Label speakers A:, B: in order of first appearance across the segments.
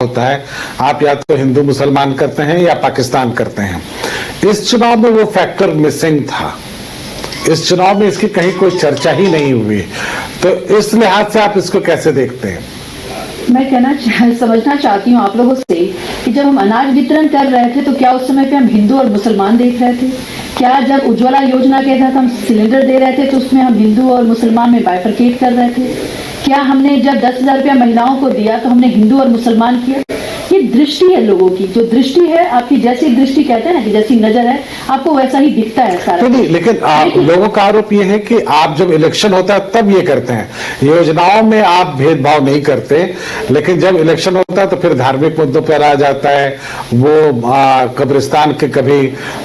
A: होता है, आप या तो हिंदू मुसलमान करते हैं या पाकिस्तान करते हैं। इस चुनाव में वो फैक्टर मिसिंग था। इस चुनाव में इसकी कहीं कोई चर्चा ही नहीं हुई। तो इस लिहाज से आप इसको कैसे देखते हैं?
B: मैं समझना चाहती हूँ आप लोगों से कि जब हम अनाज वितरण कर रहे थे तो क्या उस समय पे हम हिंदू और मुसलमान देख रहे थे? क्या जब उज्ज्वला योजना के तहत हम सिलेंडर दे रहे थे तो उसमें हम हिंदू और मुसलमान में बाइफरकेट कर रहे थे? क्या हमने जब 10,000 रुपया महिलाओं को दिया तो हमने हिंदू और मुसलमान किया? ये दृष्टि है लोगों की, जो दृष्टि है आपकी, जैसी दृष्टि कहते हैं ना कि जैसी नजर है आपको वैसा ही दिखता है सारा।
A: नहीं, लेकिन लोगों का आरोप ये है कि आप जब इलेक्शन होता है तब ये करते हैं, योजनाओं में आप भेदभाव नहीं करते, लेकिन जब इलेक्शन होता है तो फिर धार्मिक मुद्दों पर आ जाता है। वो कब्रिस्तान के कभी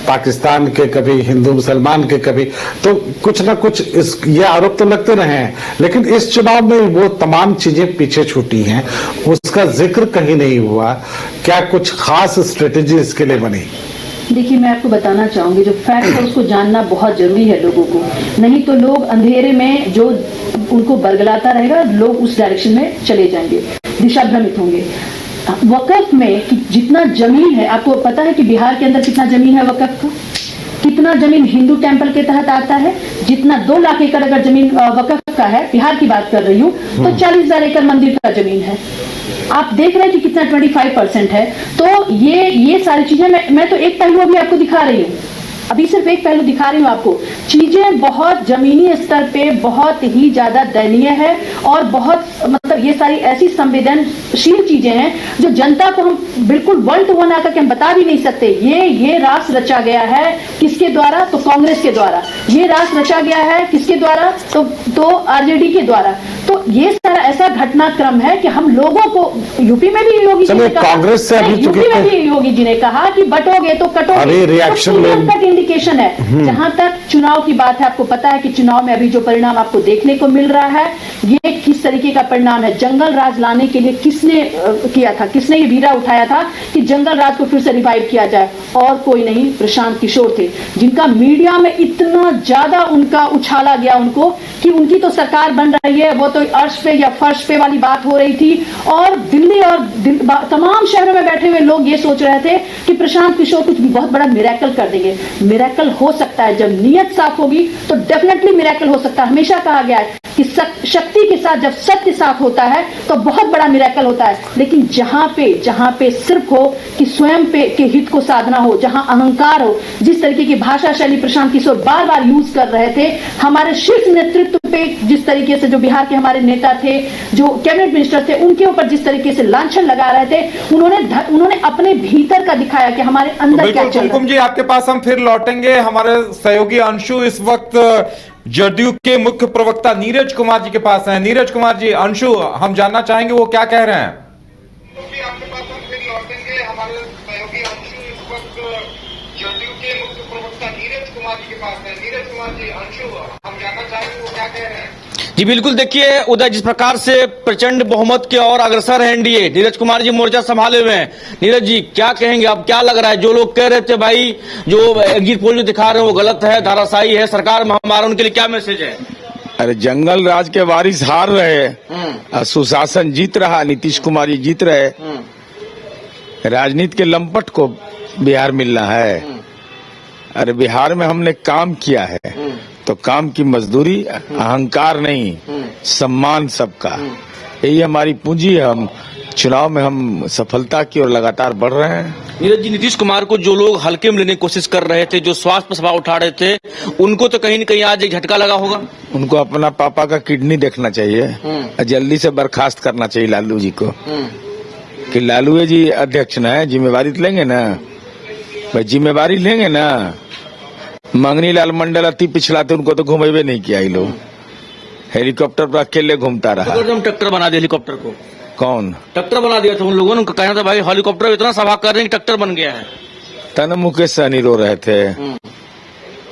A: पाकिस्तान के, कभी हिंदू मुसलमान के, कभी तो कुछ ना कुछ ये आरोप तो लगते रहे हैं। लेकिन इस चुनाव में वो तमाम चीजें पीछे छूटी हैं, उसका जिक्र कहीं नहीं हुआ। क्या कुछ खास स्ट्रेटेजी इसके लिए बनी?
B: देखिए, मैं आपको बताना चाहूंगी, जो फैक्ट है उसको जानना बहुत जरूरी है लोगों को, नहीं तो लोग अंधेरे में जो उनको बरगलाता रहेगा, लोग उस डायरेक्शन में चले जाएंगे, दिशा भ्रमित होंगे। वक्फ में कि जितना जमीन है, आपको पता है कि बिहार के अंदर कितना जमीन है वक्फ का? कितना जमीन हिंदू टेंपल के तहत आता है? जितना 2 लाख एकड़ अगर जमीन वक्फ का है, बिहार की बात कर रही हूँ, तो 40,000 एकड़ मंदिर का जमीन है। आप देख रहे हैं कि कितना 25% है। तो ये सारी चीजें मैं तो एक पहलू अभी आपको दिखा रही हूँ, अभी सिर्फ एक पहलू दिखा रही हूँ आपको। चीजें बहुत जमीनी स्तर पे बहुत ही ज्यादा दयनीय है और बहुत मतलब ये सारी ऐसी संवेदनशील चीजें हैं जो जनता को हम बिल्कुल 1 to 1 आकर के हम बता भी नहीं सकते। ये रास रचा गया है किसके द्वारा? तो कांग्रेस के द्वारा। ये रास रचा गया है किसके द्वारा? तो आरजेडी के द्वारा। तो ये सारा ऐसा घटनाक्रम है कि हम लोगों को, यूपी में भी योगी जी ने कहा,
A: कांग्रेस से अभी
B: यूपी में भी योगी जी ने कहा कि बटोगे तो कटोगे।
A: रिएक्शन
B: इंडिकेशन है। जहां तक चुनाव की बात है, आपको पता है कि चुनाव में अभी जो परिणाम आपको देखने को मिल रहा है, ये किस तरीके का परिणाम है। जंगल राज लाने के लिए किसने किया था, किसने ये बीड़ा उठाया था कि जंगल राज को फिर से रिवाइव किया जाए? और कोई नहीं, प्रशांत किशोर थे, जिनका मीडिया में इतना ज्यादा उनका उछाला गया उनको कि उनकी तो सरकार बन रही है, वो तो अर्श पे या फर्श पे वाली बात हो रही थी। और दिल्ली और तमाम शहरों में बैठे हुए लोग ये सोच रहे थे कि प्रशांत किशोर कुछ बहुत बड़ा मिरेकल कर देंगे। मिरेकल हो सकता है, जब नीयत साफ होगी तो डेफिनेटली मिरेकल हो सकता है। हमेशा कहा गया है कि शक्ति के साथ जब सत्य साफ होता है तो बहुत बड़ा मिरेकल होता है। लेकिन जहां पे सिर्फ हो कि स्वयं पे के हित को साधना हो, जहां अहंकार हो, जिस तरीके की भाषा शैली प्रशांत किशोर बार बार यूज कर रहे थे, हमारे शीर्ष नेतृत्व पे जिस तरीके से, जो बिहार के हमारे नेता थे, जो कैबिनेट मिनिस्टर थे, उनके ऊपर जिस तरीके से लांछन लगा रहे थे, उन्होंने अपने भीतर का दिखाया कि हमारे अंदर क्या चल रहा है।
C: कुमकुम जी, आपके पास हम फिर लौटेंगे। हमारे सहयोगी अंशु इस वक्त जदयू के मुख्य प्रवक्ता नीरज कुमार जी के पास हैं। नीरज कुमार जी, अंशु हम जानना चाहेंगे वो क्या कह रहे हैं।
D: आपके पास हम फिर लौटेंगे। हमारे सहयोगी अंशु इस वक्त जदयू के मुख्य प्रवक्ता नीरज कुमार जी के पास हैं। नीरज कुमार जी, अंशु हम जानना चाहेंगे वो क्या कह रहे हैं।
E: जी बिल्कुल, देखिए उदय, जिस प्रकार से प्रचंड बहुमत की ओर अग्रसर है एनडीए, नीरज कुमार जी मोर्चा संभाले हुए हैं। नीरज जी, क्या कहेंगे? अब क्या लग रहा है? जो लोग कह रहे थे भाई जो एग्जिट पोल जो दिखा रहे हैं वो गलत है, धाराशाही है, सरकार में हमारा, उनके लिए क्या मैसेज है?
F: अरे जंगल राज के वारिस हार रहे, सुशासन जीत रहा, नीतीश कुमार जी जीत रहे, राजनीति के लंपट को बिहार मिलना है। अरे बिहार में हमने काम किया है तो काम की मजदूरी, अहंकार नहीं, सम्मान सबका, यही हमारी पूंजी है। हम चुनाव में हम सफलता की ओर लगातार बढ़ रहे हैं।
E: नीरज जी, नीतीश कुमार को जो लोग हल्के में लेने की कोशिश कर रहे थे, जो स्वास्थ्य पर सवाल उठा रहे थे, उनको तो कहीं न कहीं आज एक झटका लगा होगा।
F: उनको अपना पापा का किडनी देखना चाहिए, जल्दी से बर्खास्त करना चाहिए लालू जी को, कि लालू जी अध्यक्ष न है, जिम्मेवारी लेंगे ना भाई, जिम्मेवारी लेंगे ना। मंगनी लाल मंडल अति पिछड़ा थे, उनको तो घुमेबे नहीं किया। लोग हेलीकॉप्टर पर अकेले घूमता रहा।
E: टक्कर बना दिया हेलीकॉप्टर को।
F: कौन
E: टक्कर बना दिया था उन लोगों ने? उनका कहना था भाई हेलीकॉप्टर इतना सभा कर रहे हैं कि टक्कर बन गया है।
F: तन मुकेश सहनी रो रहे थे,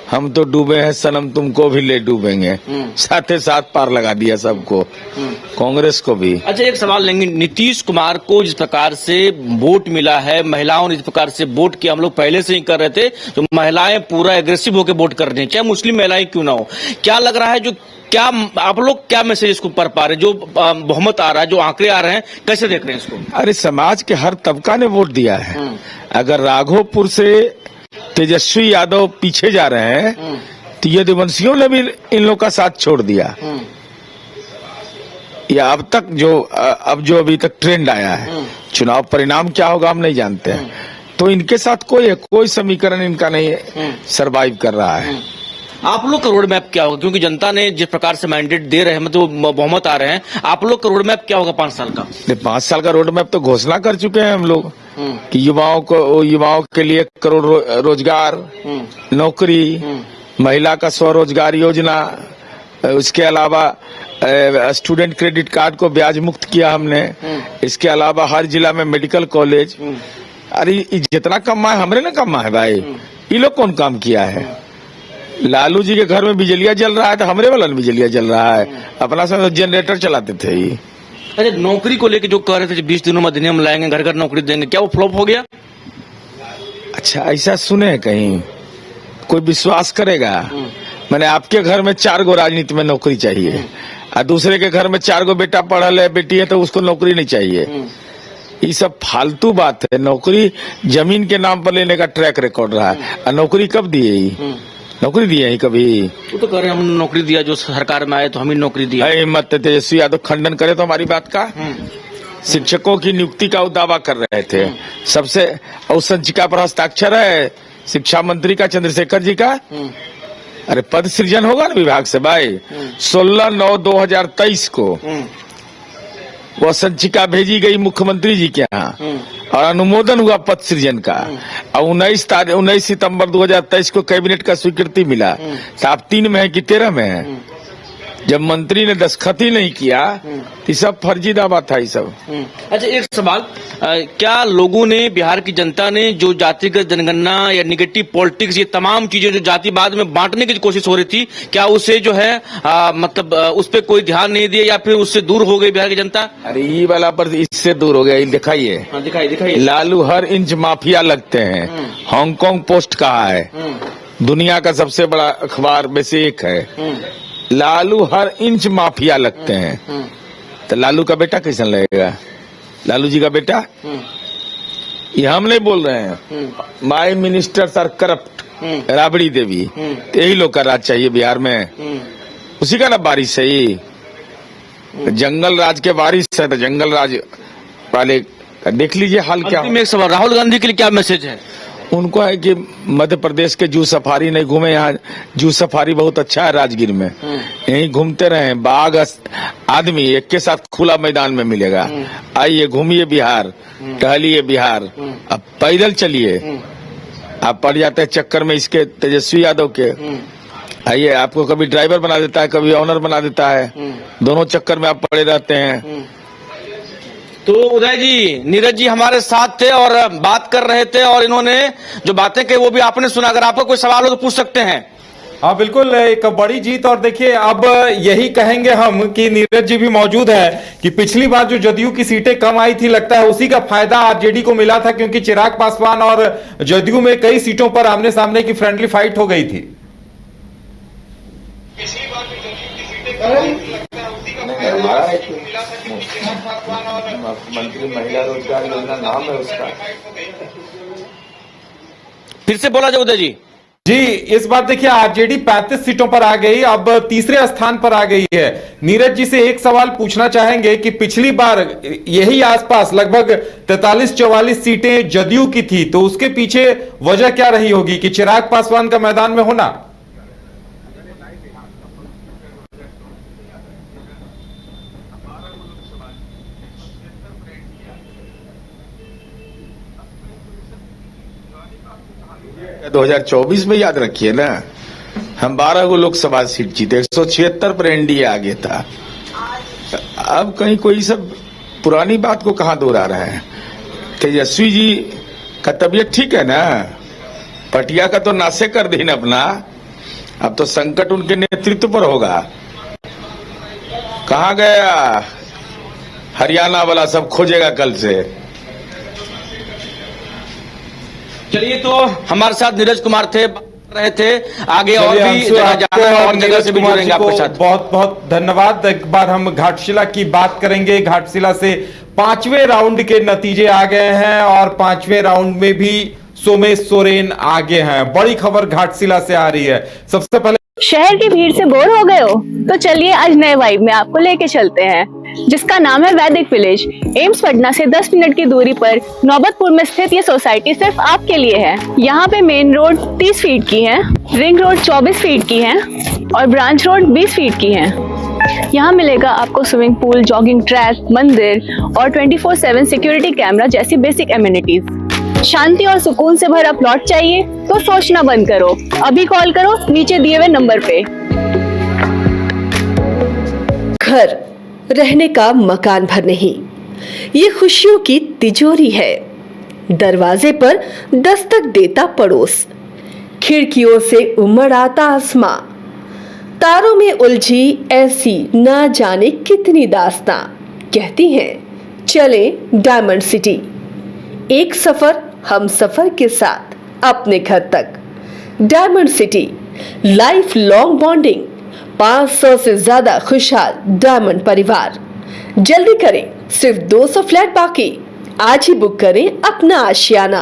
F: हम तो डूबे हैं सनम तुमको भी ले डूबेंगे, साथे साथ पार लगा दिया सबको, कांग्रेस को भी।
E: अच्छा, एक सवाल लेंगे, नीतीश कुमार को जिस प्रकार से वोट मिला है, महिलाओं ने जिस प्रकार से वोट किया, हम लोग पहले से ही कर रहे थे, तो महिलाएं पूरा एग्रेसिव होकर वोट कर रही हैं, चाहे मुस्लिम महिलाएं क्यों ना हो। क्या लग रहा है, जो क्या आप लोग क्या मैसेज इसको पढ़ पा रहे, जो बहुमत आ रहा है, जो आंकड़े आ रहे हैं, कैसे देख रहे हैं इसको?
F: अरे समाज के हर तबका ने वोट दिया है। अगर राघोपुर से तेजस्वी यादव पीछे जा रहे हैं तो यदुवंशियों ने भी इन लोग का साथ छोड़ दिया। या अब तक जो अभी तक ट्रेंड आया है, चुनाव परिणाम क्या होगा हम नहीं जानते हैं, तो इनके साथ कोई समीकरण इनका नहीं सरवाइव कर रहा है।
E: आप लोग का रोड मैप क्या होगा, क्योंकि जनता ने जिस प्रकार से मैंडेट दे रहे हैं, मतलब बहुमत आ रहे हैं, आप लोग का रोड मैप क्या होगा 5 साल का?
F: 5 साल का रोड मैप तो घोषणा कर चुके हैं हम लोग कि युवाओं के लिए करोड़ रोजगार, नौकरी, महिला का स्वरोजगार योजना, उसके अलावा स्टूडेंट क्रेडिट कार्ड को ब्याज मुक्त किया हमने, इसके अलावा हर जिला में मेडिकल कॉलेज। अरे जितना कमा है हमने ना कमा है भाई, ये लोग कौन काम किया है? लालू जी के घर में बिजलियां जल रहा है तो हमरे वाला बिजलियां जल रहा है, अपना सब जनरेटर चलाते थे ही।
E: अच्छा, नौकरी को लेकर जो कह रहे थे 20 दिनों में अधिनियम लाएंगे, घर घर नौकरी देंगे, क्या वो फ्लॉप हो गया?
F: अच्छा, ऐसा सुने कहीं कोई विश्वास करेगा? मैंने आपके घर में 4 गो राजनीति में नौकरी चाहिए और दूसरे के घर में 4 गो बेटा पढ़ल है, बेटी है, तो उसको नौकरी नहीं चाहिए। ये सब फालतू बात है। नौकरी जमीन के नाम पर लेने का ट्रैक रिकॉर्ड रहा है, और नौकरी कब दी है? नौकरी दी है कभी?
E: वो तो कह रहे हैं हम नौकरी दिया, जो सरकार में आए तो हम ही नौकरी दिया।
F: मत तेजस्वी यादव खंडन करे तो हमारी बात का। शिक्षकों की नियुक्ति का दावा कर रहे थे सबसे, और संचिका पर हस्ताक्षर है शिक्षा मंत्री का, चंद्रशेखर जी का। अरे पद सृजन होगा ना विभाग से भाई। 16/9/2023 को वह संचिका भेजी गई मुख्यमंत्री जी के यहाँ और अनुमोदन हुआ पद सृजन का, और 19 सितंबर 2023 को कैबिनेट का स्वीकृति मिला। तो आप 3 में है कि 13 में है? जब मंत्री ने दस्तखत ही नहीं किया तो सब फर्जी दावा था ये सब।
E: अच्छा, एक सवाल, क्या लोगों ने, बिहार की जनता ने जो जातिगत जनगणना या निगेटिव पॉलिटिक्स, ये तमाम चीजें जो जातिवाद में बांटने की कोशिश हो रही थी, क्या उसे जो है मतलब उस पर कोई ध्यान नहीं दिया या फिर उससे दूर हो गई बिहार की जनता?
F: अरे ये वाला पर इससे दूर हो गया। दिखाइए,
E: दिखाइए।
F: लालू हर इंच माफिया लगते हैं। हांगकांग पोस्ट कहा है दुनिया का सबसे बड़ा अखबार में से एक है। लालू हर इंच माफिया लगते हैं, तो लालू का बेटा कैसा लगेगा? लालू जी का बेटा, ये हम नहीं बोल रहे हैं, my ministers are corrupt, Rabri Devi. यही लोग का राज चाहिए बिहार में, उसी का ना बारिश है। ये जंगल राज के बारिश है, तो जंगल राज वाले देख लीजिए हाल क्या।
E: एक सवाल, राहुल गांधी के लिए क्या मैसेज है?
F: उनको है कि मध्य प्रदेश के जू सफारी नहीं घूमे, यहाँ जू सफारी बहुत अच्छा है राजगीर में, यहीं घूमते रहे। बाघ आदमी एक के साथ खुला मैदान में मिलेगा। आइए घूमिए बिहार, टहलिए बिहार, अब पैदल चलिए। आप पड़ जाते हैं चक्कर में इसके तेजस्वी यादव के। आइए, आपको कभी ड्राइवर बना देता है, कभी ऑनर बना देता है, दोनों चक्कर में आप पड़े रहते हैं।
E: तो उदय जी, नीरज जी हमारे साथ थे और बात कर रहे थे, और इन्होंने जो बातें कही वो भी आपने सुना। अगर आपको कोई सवाल हो तो पूछ सकते हैं।
C: हाँ बिल्कुल, एक बड़ी जीत। और देखिए, अब यही कहेंगे हम कि नीरज जी भी मौजूद है कि पिछली बार जो जदयू की सीटें कम आई थी, लगता है उसी का फायदा आरजेडी को मिला था, क्योंकि चिराग पासवान और जदयू में कई सीटों पर आमने सामने की फ्रेंडली फाइट हो गई थी।
D: पिछली बार जो जदयू की सीटें कम आई थी, लगता है उसी का फायदा मिला था, क्योंकि चिराग पासवान और
F: मंत्री महिला रोजगार योजना नाम है उसका।
E: फिर से बोला जाए उदय जी।
C: जी, इस बार देखिए आरजेडी 35 सीटों पर आ गई, अब तीसरे स्थान पर आ गई है। नीरज जी से एक सवाल पूछना चाहेंगे कि पिछली बार यही आसपास लगभग 43-44 सीटें जदयू की थी, तो उसके पीछे वजह क्या रही होगी कि चिराग पासवान का मैदान में होना?
F: 2024 में याद रखिए ना, हम 12 गो लोकसभा सीट जीते, 176 पर एनडीए आगे था। अब कहीं कोई सब पुरानी बात को कहां दोहरा रहे हैं। तेजस्वी जी का तबीयत ठीक है ना? पटिया का तो नासे कर दी ना अपना, अब तो संकट उनके नेतृत्व पर होगा। कहाँ गया हरियाणा वाला, सब खोजेगा कल से।
E: चलिए, तो हमारे साथ नीरज कुमार रहे थे। आगे और भी जगह जाना है और जगह से भी जुड़ेंगे आपके साथ।
C: बहुत बहुत धन्यवाद। एक बार हम घाटशिला की बात करेंगे। घाटशिला से 5वें राउंड के नतीजे आ गए हैं और 5वें राउंड में भी सोमेश सोरेन आगे हैं। बड़ी खबर घाटशिला से आ रही है। सबसे पहले,
G: शहर की भीड़ से बोर हो गए हो तो चलिए आज नए वाइब में आपको लेके चलते हैं, जिसका नाम है वैदिक विलेज। एम्स पटना से 10 मिनट की दूरी पर नौबतपुर में स्थित ये सोसाइटी सिर्फ आपके लिए है। यहाँ पे मेन रोड 30 फीट की है, रिंग रोड 24 फीट की है और ब्रांच रोड 20 फीट की है। यहाँ मिलेगा आपको स्विमिंग पूल, जॉगिंग ट्रैक, मंदिर और 24/7 सिक्योरिटी कैमरा जैसी बेसिक एमिनिटीज। शांति और सुकून से भरा प्लॉट चाहिए तो सोचना बंद करो, अभी कॉल करो नीचे दिए हुए नंबर पे।
H: घर रहने का मकान भर नहीं, ये खुशियों की तिजोरी है। दरवाजे पर दस्तक देता पड़ोस, खिड़कियों से उमड़ आता आसमां, तारों में उलझी ऐसी ना जाने कितनी दास्तां। कहती हैं चले डायमंड सिटी, एक सफर हम सफर के साथ अपने घर तक। Diamond city, life long bonding, 500 से ज्यादा खुशहाल डायमंड परिवार। जल्दी करें, सिर्फ 200 फ्लैट बाकी। आज ही बुक करें अपना आशियाना।